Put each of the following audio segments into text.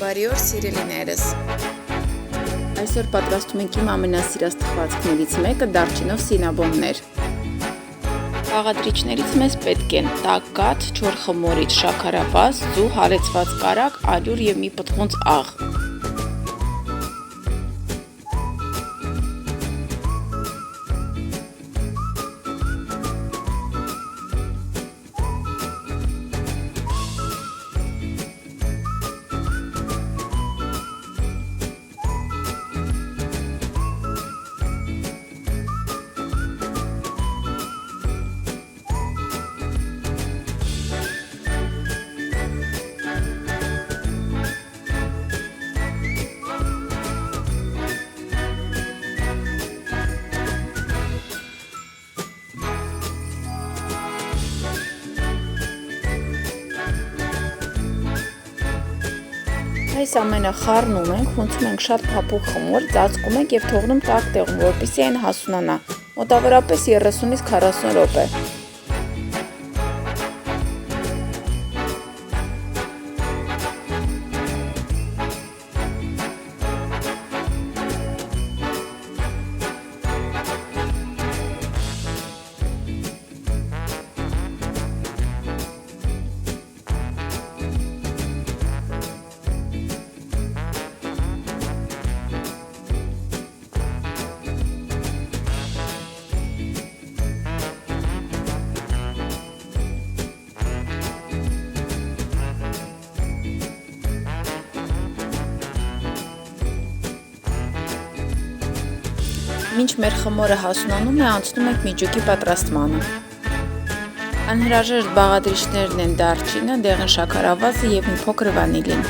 Բարի օր սիրելիներս։ Այսօր պատրաստում ենք իմ ամենասիրած թխվածքներից մեկը՝ դարչինով սինաբոններ։ Բաղադրիչներից մեզ պետք են տաք կաթ, չոր խմորիչ, շաքարավազ, ձու, հալեցված կարագ, ալյուր և մի պտղունց աղ։ Այս ամենը խառնում ենք, հունցում ենք շատ փափուկ խմոր, ծածկում ենք և թողնում տաք տեղում, որպեսզի այն հասունանա, մոտավորապես 30-ից 40 րոպե։ Մինչ մեր խմորը հասունանում է, անցնում ենք միջուկի պատրաստմանը։ Անհրաժեշտ բաղադրիչներն են դարչինը, դեղին շաքարավազը և մի փոքր վանիլին։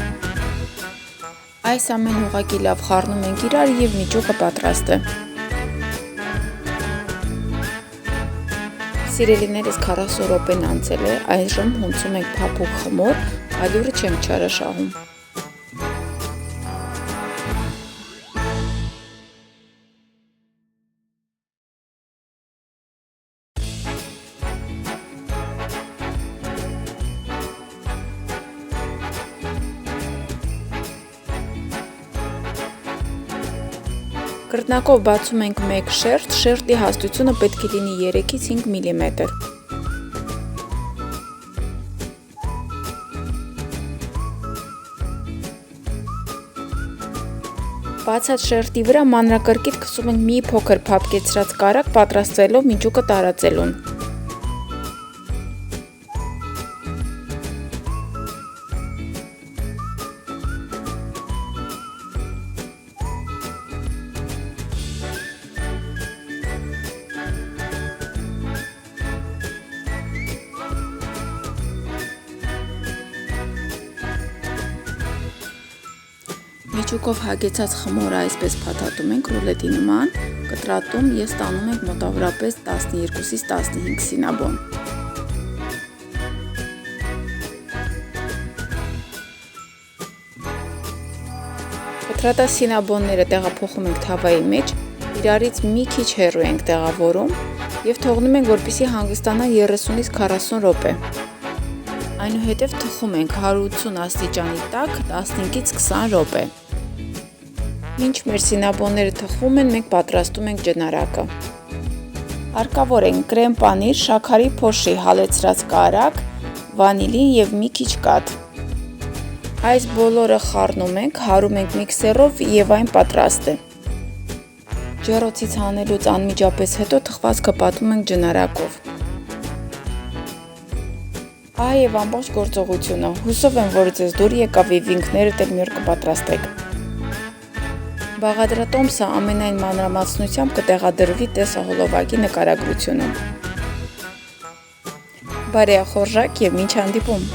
Այս ամենը ուղղակի լավ խառնում ենք իրար և միջուկը պատրաստ է։ Սիրելիներս 40 րոպեն անցել է, այժմ հունցում ենք փափուկ խմոր, ալյուրը չենք չարաշահում։ Կրտնակով բացում ենք մեկ շերտ, շերտի հաստությունը պետք է լինի 3-ից 5 մմ։ Բացած շերտի վրա մանրակրկիտ քսում ենք մի փոքր փափկեցրած կարագ, պատրաստվելով միջուկը տարածելուն։ Միջուկով հագեցած խմորը այսպես փաթաթում ենք ռուլետի նման, կտրատում և ստանում ենք մոտավորապես 12-ից 15 սինաբոն։ Կտրատած սինաբոնները տեղափոխում ենք թավայի մեջ, իրարից մի քիչ հեռու ենք տեղավորում և թողնում ենք, որպեսզի հանգստանան 30-ից 40 րոպե։ Այնուհետև թխում ենք 180 աստիճանի տակ 15-ից 20 րոպե։ Մինչ մեր սինաբոնները թխվում են, մենք պատրաստում ենք ջնարակը։ Հարկավոր են կրեմ պանիր, շաքարի փոշի, հալեցրած կարագ, վանիլին և մի քիչ կաթ։ Այս բոլորը խառնում ենք, հարում ենք միքսերով և այն պատրաստ է։ Ջեռոցից հանելուց անմիջապես հետո թխվածքը պատում ենք ջնարակով։ Ահա և ամբողջ գործողությունը։ Հուսով եմ, որ ձեզ դուր եկավ և ինքներդ էլ մի օր կպատրաստեք։ Բաղադրատոմսը ամենայն մանրամասնությամբ կտեղադրվի տեսահոլովակի նկարագրությունում։ Բարեխորժակ և մինչ հանդիպում։